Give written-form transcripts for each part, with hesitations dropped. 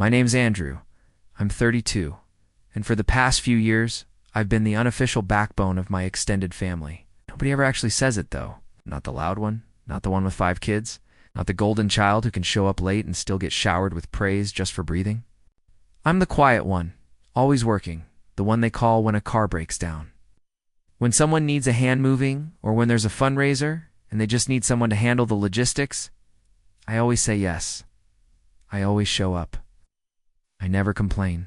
My name's Andrew. I'm 32, and for the past few years, I've been the unofficial backbone of my extended family. Nobody ever actually says it, though. Not the loud one, not the one with 5 kids, not the golden child who can show up late and still get showered with praise just for breathing. I'm the quiet one, always working, the one they call when a car breaks down. When someone needs a hand moving, or when there's a fundraiser, and they just need someone to handle the logistics, I always say yes. I always show up. I never complain.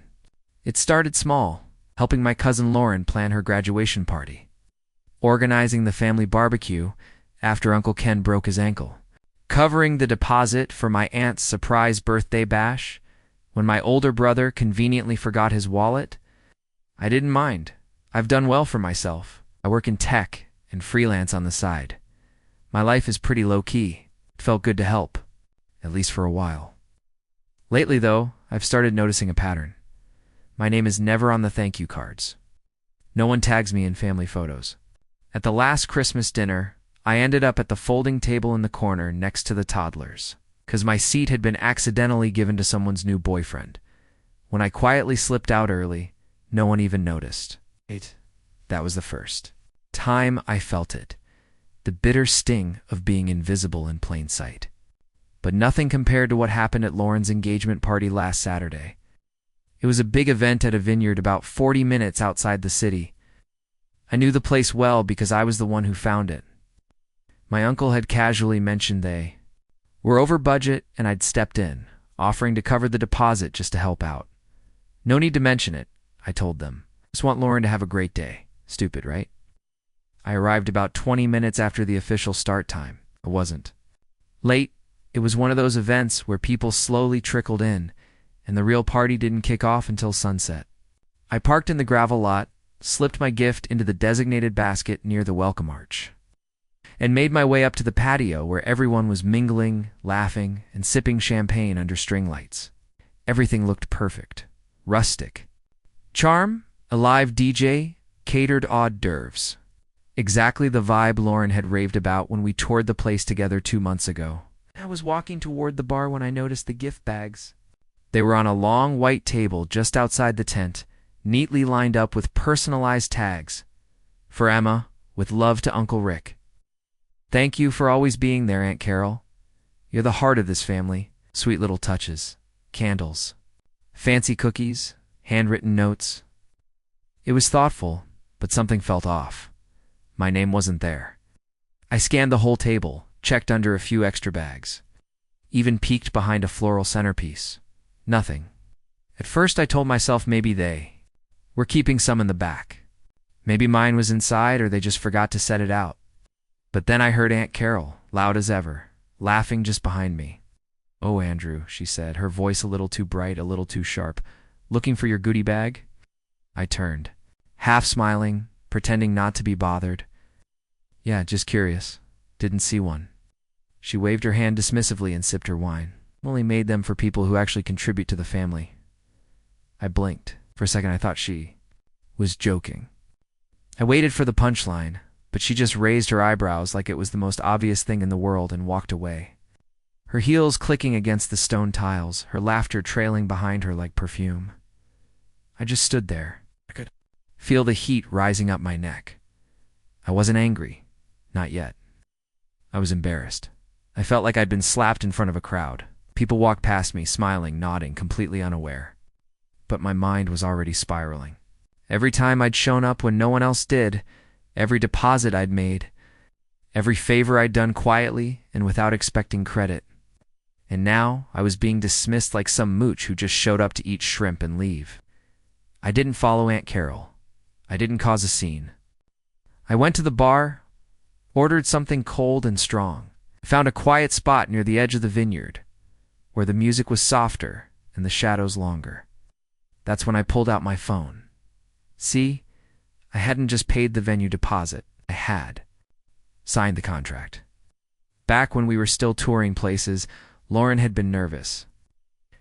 It started small, helping my cousin Lauren plan her graduation party, organizing the family barbecue after Uncle Ken broke his ankle, covering the deposit for my aunt's surprise birthday bash when my older brother conveniently forgot his wallet. I didn't mind. I've done well for myself. I work in tech and freelance on the side. My life is pretty low-key. It felt good to help, at least for a while. Lately, though, I've started noticing a pattern. My name is never on the thank you cards. No one tags me in family photos. At the last Christmas dinner, I ended up at the folding table in the corner next to the toddlers, because my seat had been accidentally given to someone's new boyfriend. When I quietly slipped out early, no one even noticed. That was the first time I felt it. The bitter sting of being invisible in plain sight. But nothing compared to what happened at Lauren's engagement party last Saturday. It was a big event at a vineyard about 40 minutes outside the city. I knew the place well because I was the one who found it. My uncle had casually mentioned they were over budget, and I'd stepped in, offering to cover the deposit just to help out. No need to mention it, I told them. Just want Lauren to have a great day. Stupid, right? I arrived about 20 minutes after the official start time. I wasn't late. It was one of those events where people slowly trickled in, and the real party didn't kick off until sunset. I parked in the gravel lot, slipped my gift into the designated basket near the welcome arch, and made my way up to the patio where everyone was mingling, laughing, and sipping champagne under string lights. Everything looked perfect, rustic. Charm, a live DJ, catered hors d'oeuvres. Exactly the vibe Lauren had raved about when we toured the place together 2 months ago. I was walking toward the bar when I noticed the gift bags. They were on a long white table just outside the tent, neatly lined up with personalized tags. For Emma, with love to Uncle Rick. Thank you for always being there, Aunt Carol. You're the heart of this family. Sweet little touches. Candles. Fancy cookies. Handwritten notes. It was thoughtful, but something felt off. My name wasn't there. I scanned the whole table, checked under a few extra bags, even peeked behind a floral centerpiece. Nothing. At first I told myself maybe they were keeping some in the back. Maybe mine was inside, or they just forgot to set it out. But then I heard Aunt Carol, loud as ever, laughing just behind me. "Oh, Andrew," she said, her voice a little too bright, a little too sharp. "Looking for your goodie bag?" I turned, half smiling, pretending not to be bothered. "Yeah, just curious. Didn't see one." She waved her hand dismissively and sipped her wine. "Only made them for people who actually contribute to the family." I blinked. For a second I thought she was joking. I waited for the punchline, but she just raised her eyebrows like it was the most obvious thing in the world and walked away. Her heels clicking against the stone tiles, her laughter trailing behind her like perfume. I just stood there. I could feel the heat rising up my neck. I wasn't angry. Not yet. I was embarrassed. I felt like I'd been slapped in front of a crowd. People walked past me, smiling, nodding, completely unaware. But my mind was already spiraling. Every time I'd shown up when no one else did, every deposit I'd made, every favor I'd done quietly and without expecting credit. And now I was being dismissed like some mooch who just showed up to eat shrimp and leave. I didn't follow Aunt Carol. I didn't cause a scene. I went to the bar, ordered something cold and strong, found a quiet spot near the edge of the vineyard, where the music was softer and the shadows longer. That's when I pulled out my phone. See, I hadn't just paid the venue deposit. I had signed the contract. Back when we were still touring places, Lauren had been nervous.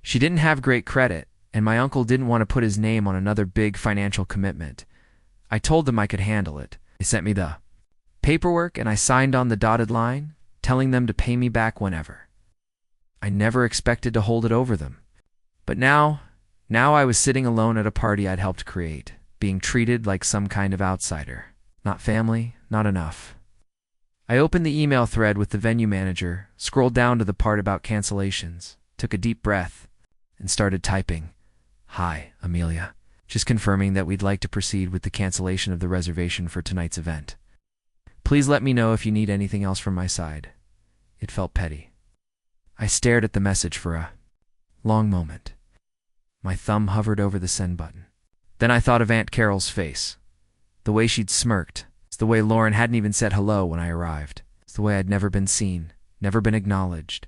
She didn't have great credit, and my uncle didn't want to put his name on another big financial commitment. I told them I could handle it. They sent me the paperwork, and I signed on the dotted line, telling them to pay me back whenever. I never expected to hold it over them, But now I was sitting alone at a party I'd helped create, being treated like some kind of outsider. Not family, not enough. I opened the email thread with the venue manager, scrolled down to the part about cancellations, took a deep breath, and started typing. Hi, Amelia. Just confirming that we'd like to proceed with the cancellation of the reservation for tonight's event. Please let me know if you need anything else from my side. It felt petty. I stared at the message for a long moment. My thumb hovered over the send button. Then I thought of Aunt Carol's face. The way she'd smirked. It's the way Lauren hadn't even said hello when I arrived. It's the way I'd never been seen, never been acknowledged,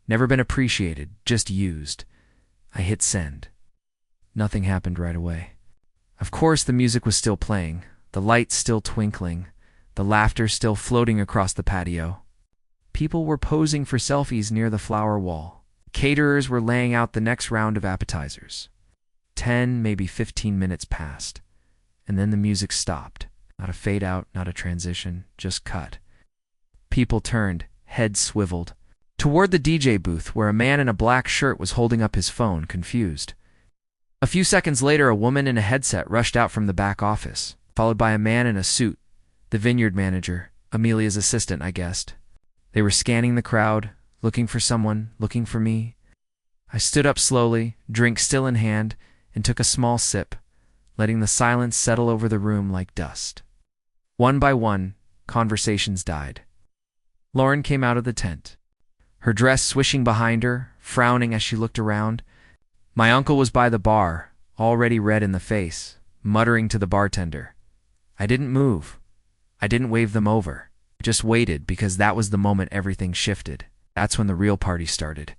never been appreciated, just used. I hit send. Nothing happened right away. Of course, the music was still playing, the lights still twinkling, the laughter still floating across the patio. People were posing for selfies near the flower wall. Caterers were laying out the next round of appetizers. 10, maybe 15 minutes passed, and then the music stopped. Not a fade out, not a transition, just cut. People turned, heads swiveled, toward the DJ booth where a man in a black shirt was holding up his phone, confused. A few seconds later, a woman in a headset rushed out from the back office, followed by a man in a suit, the vineyard manager, Amelia's assistant, I guessed. They were scanning the crowd, looking for someone, looking for me. I stood up slowly, drink still in hand, and took a small sip, letting the silence settle over the room like dust. One by one, conversations died. Lauren came out of the tent, her dress swishing behind her, frowning as she looked around. My uncle was by the bar, already red in the face, muttering to the bartender. I didn't move. I didn't wave them over. I just waited because that was the moment everything shifted. That's when the real party started.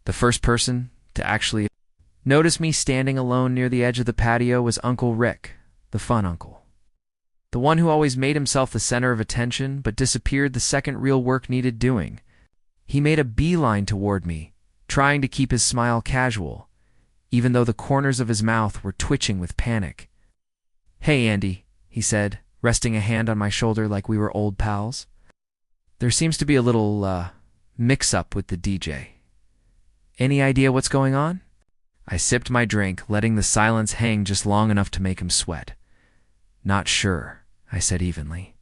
The first person to actually notice me standing alone near the edge of the patio was Uncle Rick, the fun uncle. The one who always made himself the center of attention but disappeared the second real work needed doing. He made a beeline toward me, trying to keep his smile casual, even though the corners of his mouth were twitching with panic. "Hey, Andy," he said, resting a hand on my shoulder like we were old pals. "There seems to be a little, mix-up with the DJ. Any idea what's going on?" I sipped my drink, letting the silence hang just long enough to make him sweat. "Not sure," I said evenly.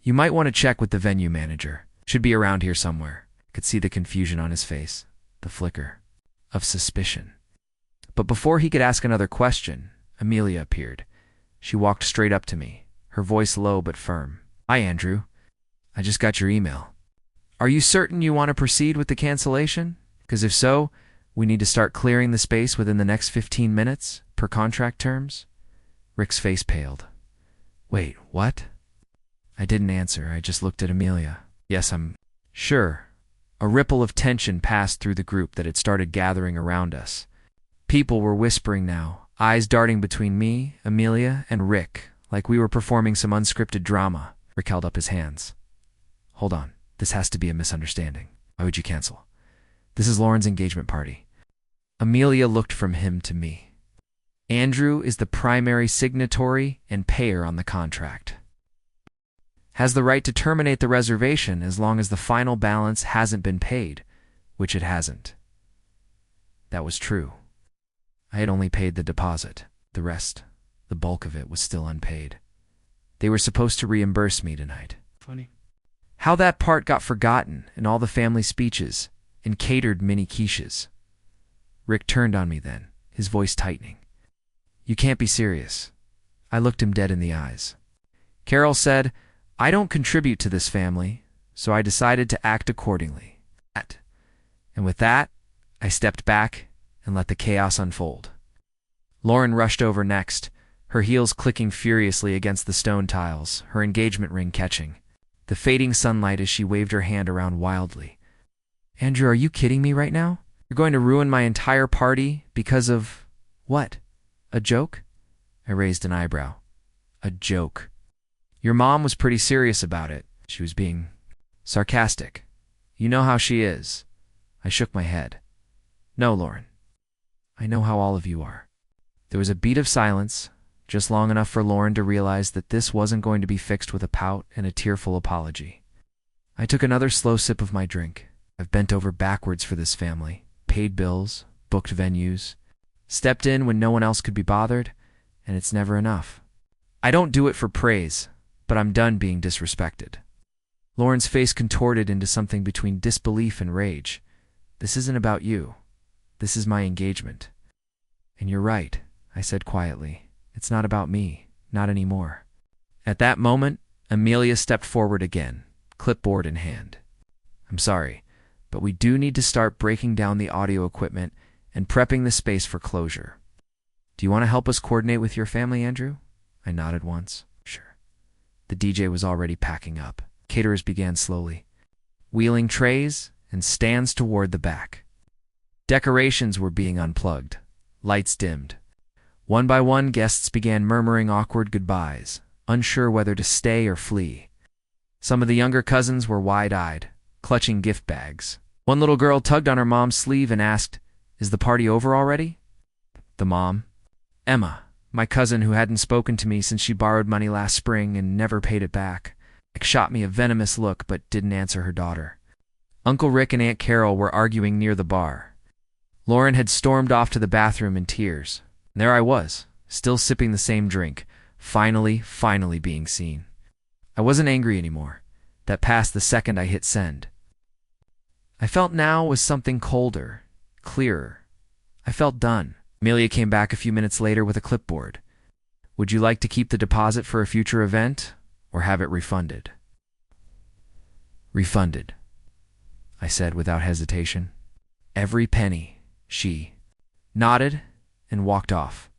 "You might want to check with the venue manager. Should be around here somewhere." I could see the confusion on his face, the flicker of suspicion. But before he could ask another question, Amelia appeared. She walked straight up to me, her voice low but firm. "Hi, Andrew. I just got your email. Are you certain you want to proceed with the cancellation? Because if so, we need to start clearing the space within the next 15 minutes, per contract terms." Rick's face paled. "Wait, what?" I didn't answer. I just looked at Amelia. "Yes, I'm sure." A ripple of tension passed through the group that had started gathering around us. People were whispering now, eyes darting between me, Amelia, and Rick, like we were performing some unscripted drama. Rick held up his hands. "Hold on. This has to be a misunderstanding. Why would you cancel? This is Lauren's engagement party." Amelia looked from him to me. "Andrew is the primary signatory and payer on the contract. Has the right to terminate the reservation as long as the final balance hasn't been paid," which it hasn't. That was true. I had only paid the deposit. The rest, the bulk of it, was still unpaid. They were supposed to reimburse me tonight. Funny. How that part got forgotten in all the family speeches and catered mini quiches. Rick turned on me then, his voice tightening. "You can't be serious." I looked him dead in the eyes. "Carol said, I don't contribute to this family, so I decided to act accordingly." And with that, I stepped back and let the chaos unfold. Lauren rushed over next, her heels clicking furiously against the stone tiles, her engagement ring catching. The fading sunlight as she waved her hand around wildly. "Andrew, are you kidding me right now? You're going to ruin my entire party because of what? A joke?" I raised an eyebrow. "A joke. Your mom was pretty serious about it. She was being sarcastic. You know how she is." I shook my head. "No, Lauren. I know how all of you are." There was a beat of silence, just long enough for Lauren to realize that this wasn't going to be fixed with a pout and a tearful apology. I took another slow sip of my drink. I've bent over backwards for this family, paid bills, booked venues, stepped in when no one else could be bothered, and it's never enough. I don't do it for praise, but I'm done being disrespected. Lauren's face contorted into something between disbelief and rage. This isn't about you. This is my engagement. And you're right, I said quietly. It's not about me, not anymore. At that moment, Amelia stepped forward again, clipboard in hand. I'm sorry, but we do need to start breaking down the audio equipment and prepping the space for closure. Do you want to help us coordinate with your family, Andrew? I nodded once. Sure. The DJ was already packing up. Caterers began slowly, wheeling trays and stands toward the back. Decorations were being unplugged, lights dimmed. One by one, guests began murmuring awkward goodbyes, unsure whether to stay or flee. Some of the younger cousins were wide-eyed, clutching gift bags. One little girl tugged on her mom's sleeve and asked, "Is the party over already?" The mom, Emma, my cousin who hadn't spoken to me since she borrowed money last spring and never paid it back, shot me a venomous look but didn't answer her daughter. Uncle Rick and Aunt Carol were arguing near the bar. Lauren had stormed off to the bathroom in tears. And there I was, still sipping the same drink, finally being seen. I wasn't angry anymore. That passed the second I hit send. I felt now was something colder, clearer. I felt done. Amelia came back a few minutes later with a clipboard. Would you like to keep the deposit for a future event, or have it refunded? Refunded, I said without hesitation. Every penny, she nodded and walked off.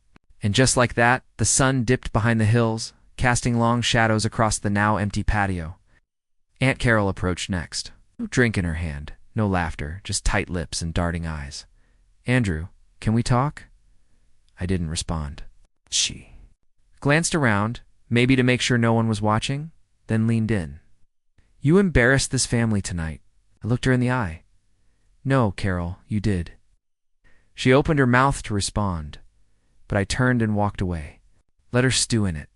And just like that, the sun dipped behind the hills, casting long shadows across the now empty patio. Aunt Carol approached next, no drink in her hand, no laughter, just tight lips and darting eyes. Andrew, can we talk? I didn't respond. She glanced around, maybe to make sure no one was watching, then leaned in. You embarrassed this family tonight. I looked her in the eye. No, Carol, you did. She opened her mouth to respond, but I turned and walked away. Let her stew in it.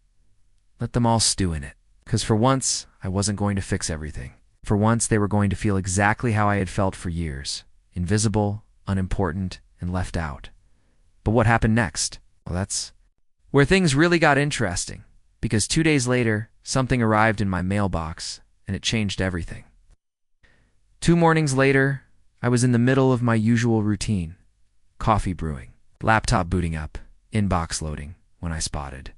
Let them all stew in it. 'Cause for once, I wasn't going to fix everything. For once, they were going to feel exactly how I had felt for years. Invisible, unimportant, and left out. But what happened next? Well, that's where things really got interesting. Because 2 days later, something arrived in my mailbox, and it changed everything. 2 mornings later, I was in the middle of my usual routine. Coffee brewing, laptop booting up, inbox loading, when I spotted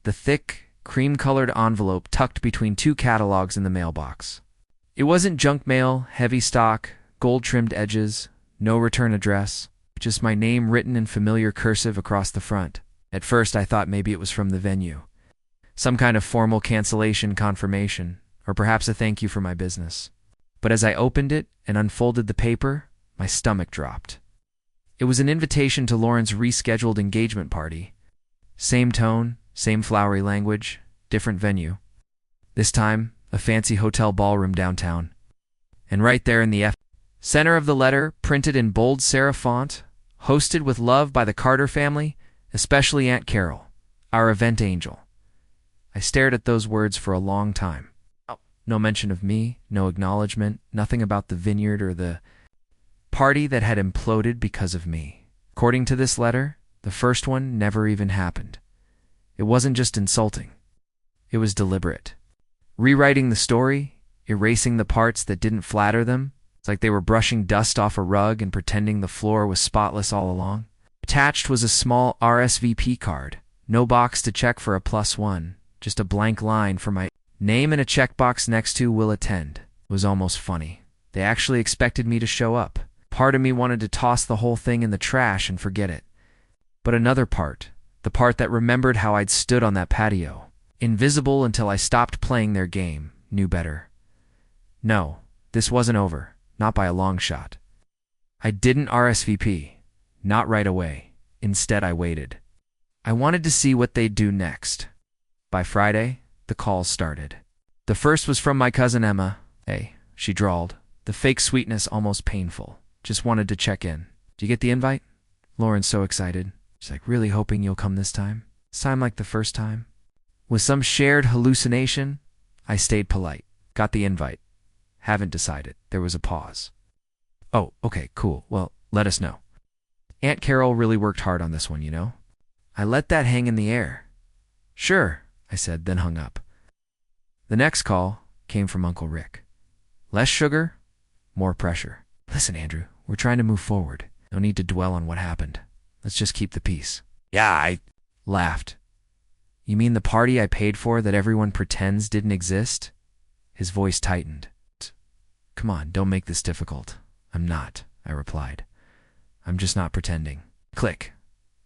the thick, cream-colored envelope tucked between 2 catalogs in the mailbox. It wasn't junk mail, heavy stock, gold-trimmed edges, no return address, just my name written in familiar cursive across the front. At first, I thought maybe it was from the venue. Some kind of formal cancellation confirmation, or perhaps a thank you for my business. But as I opened it and unfolded the paper, my stomach dropped. It was an invitation to Lauren's rescheduled engagement party. Same tone, same flowery language, different venue. This time, a fancy hotel ballroom downtown. And right there in the center of the letter, printed in bold serif font, hosted with love by the Carter family, especially Aunt Carol, our event angel. I stared at those words for a long time. No mention of me, no acknowledgement, nothing about the vineyard or the party that had imploded because of me. According to this letter, the first one never even happened. It wasn't just insulting. It was deliberate. Rewriting the story, erasing the parts that didn't flatter them. It's like they were brushing dust off a rug and pretending the floor was spotless all along. Attached was a small RSVP card. No box to check for a +1, just a blank line for my name and a checkbox next to "will attend." It was almost funny. They actually expected me to show up. Part of me wanted to toss the whole thing in the trash and forget it. But another part, the part that remembered how I'd stood on that patio, invisible until I stopped playing their game, knew better. No, this wasn't over, not by a long shot. I didn't RSVP, not right away. Instead, I waited. I wanted to see what they'd do next. By Friday, the calls started. The first was from my cousin Emma. Hey, she drawled, the fake sweetness almost painful. Just wanted to check in. Do you get the invite? Lauren's so excited. She's like, really hoping you'll come this time? This time like the first time? With some shared hallucination, I stayed polite. Got the invite. Haven't decided. There was a pause. Oh, okay, cool. Well, let us know. Aunt Carol really worked hard on this one, you know? I let that hang in the air. Sure, I said, then hung up. The next call came from Uncle Rick. Less sugar, more pressure. Listen, Andrew, we're trying to move forward. No need to dwell on what happened. Let's just keep the peace. Yeah, I laughed. You mean the party I paid for that everyone pretends didn't exist? His voice tightened. Come on, don't make this difficult. I'm not, I replied. I'm just not pretending. Click.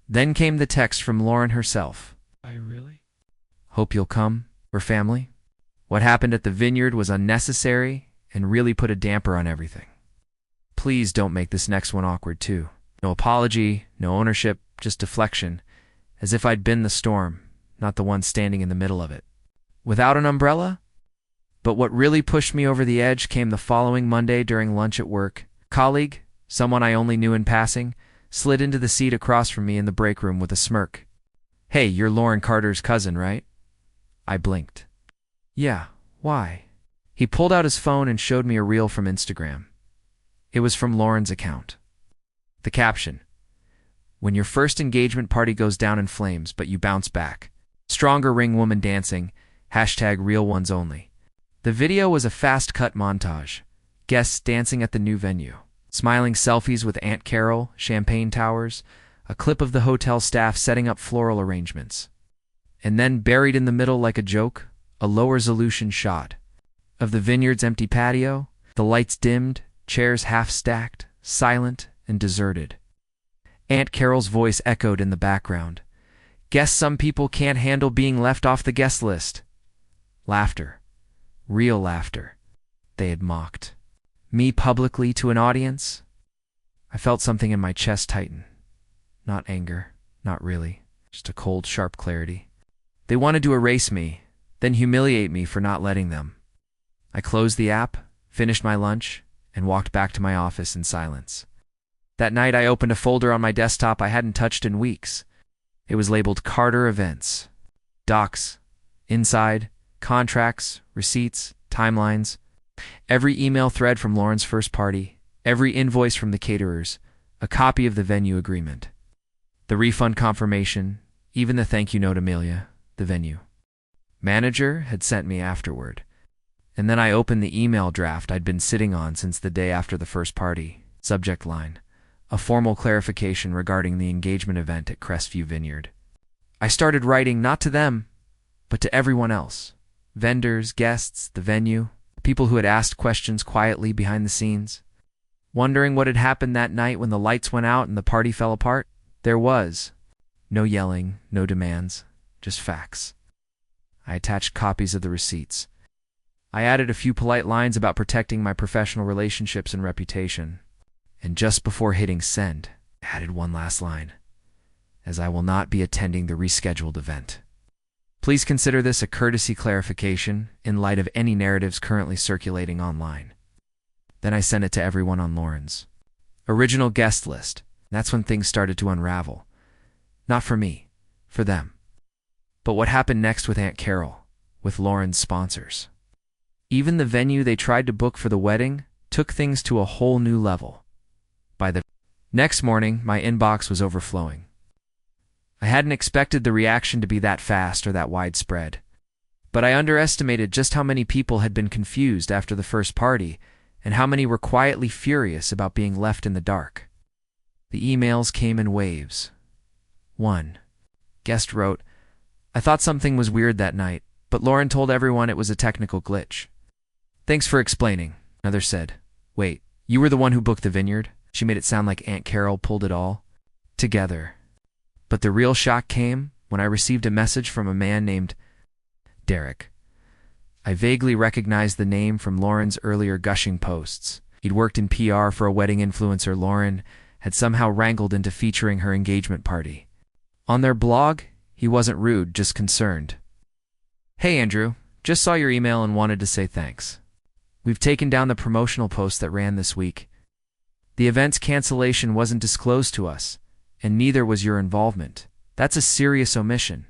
Then came the text from Lauren herself. I really? Hope you'll come. We're family. What happened at the vineyard was unnecessary and really put a damper on everything. Please don't make this next one awkward too. No apology, no ownership, just deflection, as if I'd been the storm, not the one standing in the middle of it. Without an umbrella? But what really pushed me over the edge came the following Monday during lunch at work. Colleague, someone I only knew in passing, slid into the seat across from me in the break room with a smirk. Hey, you're Lauren Carter's cousin, right? I blinked. Yeah, why? He pulled out his phone and showed me a reel from Instagram. It was from Lauren's account. The caption: when your first engagement party goes down in flames, but you bounce back. Stronger ring woman dancing, #real ones only. The video was a fast-cut montage. Guests dancing at the new venue. Smiling selfies with Aunt Carol, champagne towers, a clip of the hotel staff setting up floral arrangements. And then buried in the middle like a joke, a low-resolution shot of the vineyard's empty patio, the lights dimmed, chairs half-stacked, silent and deserted. Aunt Carol's voice echoed in the background. Guess some people can't handle being left off the guest list. Laughter. Real laughter. They had mocked. Me publicly to an audience? I felt something in my chest tighten. Not anger, not really, just a cold, sharp clarity. They wanted to erase me, then humiliate me for not letting them. I closed the app, finished my lunch, and walked back to my office in silence. That night I opened a folder on my desktop I hadn't touched in weeks. It was labeled Carter Events. Docs. Inside, contracts, receipts, timelines. Every email thread from Lauren's first party, every invoice from the caterers, a copy of the venue agreement. The refund confirmation, even the thank you note Amelia, the venue manager, had sent me afterward. And then I opened the email draft I'd been sitting on since the day after the first party. Subject line: a formal clarification regarding the engagement event at Crestview Vineyard. I started writing not to them, but to everyone else. Vendors, guests, the venue, people who had asked questions quietly behind the scenes. Wondering what had happened that night when the lights went out and the party fell apart? There was. No yelling, no demands, just facts. I attached copies of the receipts. I added a few polite lines about protecting my professional relationships and reputation. And just before hitting send, I added one last line: as I will not be attending the rescheduled event. Please consider this a courtesy clarification in light of any narratives currently circulating online. Then I sent it to everyone on Lauren's original guest list. That's when things started to unravel. Not for me, for them. But what happened next with Aunt Carol, with Lauren's sponsors? Even the venue they tried to book for the wedding took things to a whole new level. By the next morning, my inbox was overflowing. I hadn't expected the reaction to be that fast or that widespread. But I underestimated just how many people had been confused after the first party, and how many were quietly furious about being left in the dark. The emails came in waves. One guest wrote, I thought something was weird that night, but Lauren told everyone it was a technical glitch. Thanks for explaining. Another said, wait, you were the one who booked the vineyard? She made it sound like Aunt Carol pulled it all together. But the real shock came when I received a message from a man named Derek. I vaguely recognized the name from Lauren's earlier gushing posts. He'd worked in PR for a wedding influencer Lauren had somehow wrangled into featuring her engagement party. On their blog, he wasn't rude, just concerned. Hey Andrew, just saw your email and wanted to say thanks. We've taken down the promotional post that ran this week. The event's cancellation wasn't disclosed to us, and neither was your involvement. That's a serious omission.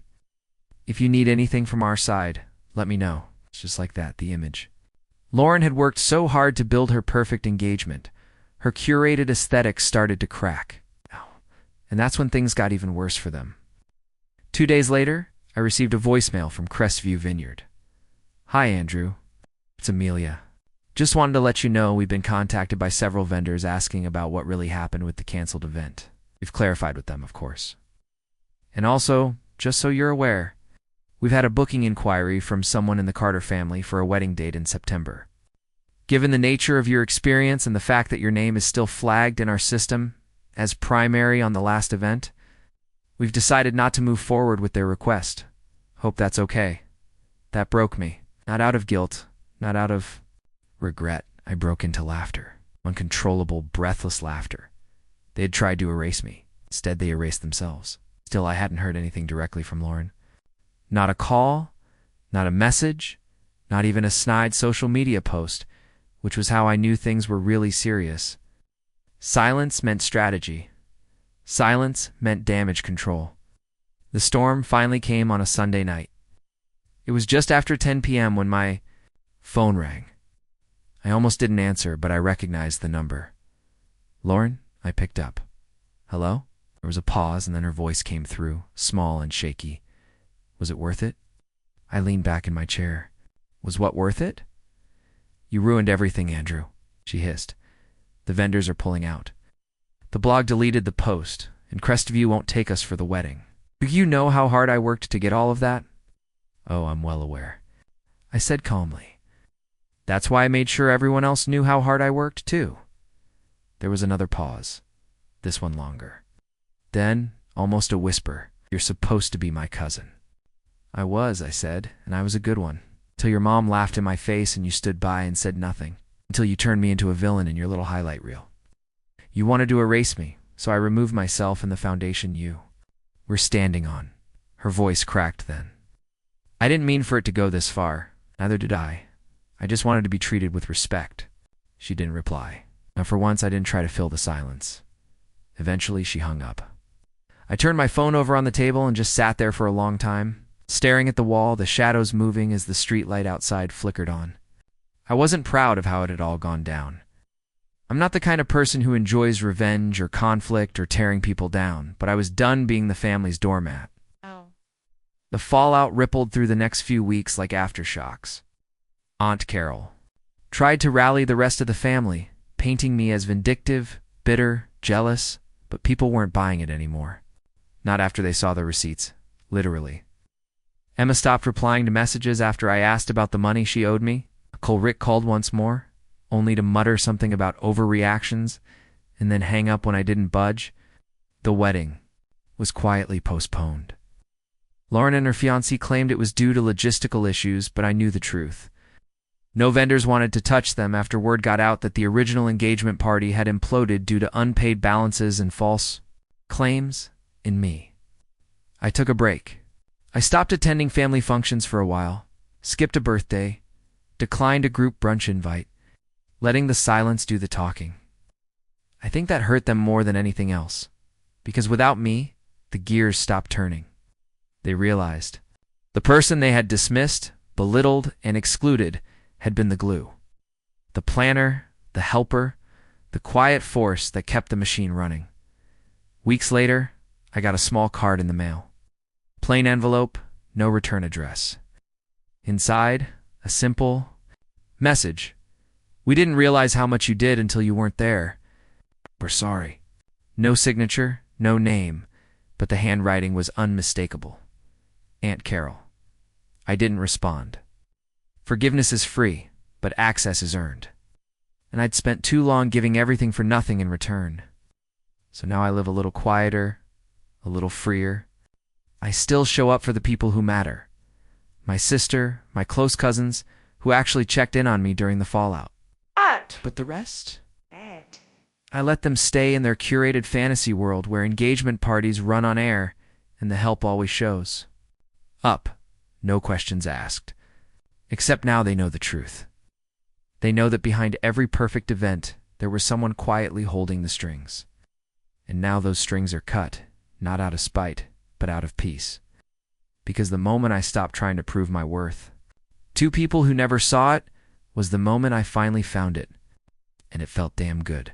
If you need anything from our side, let me know. It's just like that, the image. Lauren had worked so hard to build her perfect engagement. Her curated aesthetic started to crack. And that's when things got even worse for them. 2 days later, I received a voicemail from Crestview Vineyard. "Hi, Andrew. It's Amelia. Just wanted to let you know we've been contacted by several vendors asking about what really happened with the canceled event. We've clarified with them, of course. And also, just so you're aware, we've had a booking inquiry from someone in the Carter family for a wedding date in September. Given the nature of your experience and the fact that your name is still flagged in our system as primary on the last event, we've decided not to move forward with their request. Hope that's okay." That broke me. Not out of guilt, not out of regret. I broke into laughter. Uncontrollable, breathless laughter. They had tried to erase me. Instead, they erased themselves. Still, I hadn't heard anything directly from Lauren. Not a call, not a message, not even a snide social media post, which was how I knew things were really serious. Silence meant strategy. Silence meant damage control. The storm finally came on a Sunday night. It was just after 10 p.m. when my phone rang. I almost didn't answer, but I recognized the number. "Lauren?" I picked up. "Hello?" There was a pause, and then her voice came through, small and shaky. "Was it worth it?" I leaned back in my chair. "Was what worth it?" "You ruined everything, Andrew," she hissed. "The vendors are pulling out. The blog deleted the post, and Crestview won't take us for the wedding. Do you know how hard I worked to get all of that?" "Oh, I'm well aware," I said calmly. "That's why I made sure everyone else knew how hard I worked, too." There was another pause, this one longer. Then, almost a whisper, "You're supposed to be my cousin." "I was," I said, "and I was a good one. Until your mom laughed in my face and you stood by and said nothing. Until you turned me into a villain in your little highlight reel. You wanted to erase me, so I removed myself and the foundation you were standing on." Her voice cracked then. "I didn't mean for it to go this far. Neither did I. I just wanted to be treated with respect." She didn't reply. Now, for once, I didn't try to fill the silence. Eventually, she hung up. I turned my phone over on the table and just sat there for a long time, staring at the wall, the shadows moving as the street light outside flickered on. I wasn't proud of how it had all gone down. I'm not the kind of person who enjoys revenge or conflict or tearing people down, but I was done being the family's doormat. Oh. The fallout rippled through the next few weeks like aftershocks. Aunt Carol tried to rally the rest of the family, painting me as vindictive, bitter, jealous, but people weren't buying it anymore. Not after they saw the receipts, literally. Emma stopped replying to messages after I asked about the money she owed me. Rick called once more, only to mutter something about overreactions and then hang up when I didn't budge. The wedding was quietly postponed. Lauren and her fiancé claimed it was due to logistical issues, but I knew the truth. No vendors wanted to touch them after word got out that the original engagement party had imploded due to unpaid balances and false claims in me. I took a break. I stopped attending family functions for a while, skipped a birthday, declined a group brunch invite, letting the silence do the talking. I think that hurt them more than anything else, because without me, the gears stopped turning. They realized the person they had dismissed, belittled, and excluded had been the glue. The planner, the helper, the quiet force that kept the machine running. Weeks later, I got a small card in the mail. Plain envelope, no return address. Inside, a simple message. "We didn't realize how much you did until you weren't there. We're sorry." No signature, no name, but the handwriting was unmistakable. Aunt Carol. I didn't respond. Forgiveness is free, but access is earned. And I'd spent too long giving everything for nothing in return. So now I live a little quieter, a little freer. I still show up for the people who matter. My sister, my close cousins, who actually checked in on me during the fallout. But the rest? Bad. I let them stay in their curated fantasy world where engagement parties run on air and the help always shows. Up, no questions asked. Except now they know the truth. They know that behind every perfect event, there was someone quietly holding the strings. And now those strings are cut, not out of spite, but out of peace. Because the moment I stopped trying to prove my worth, two people who never saw it, was the moment I finally found it. And it felt damn good.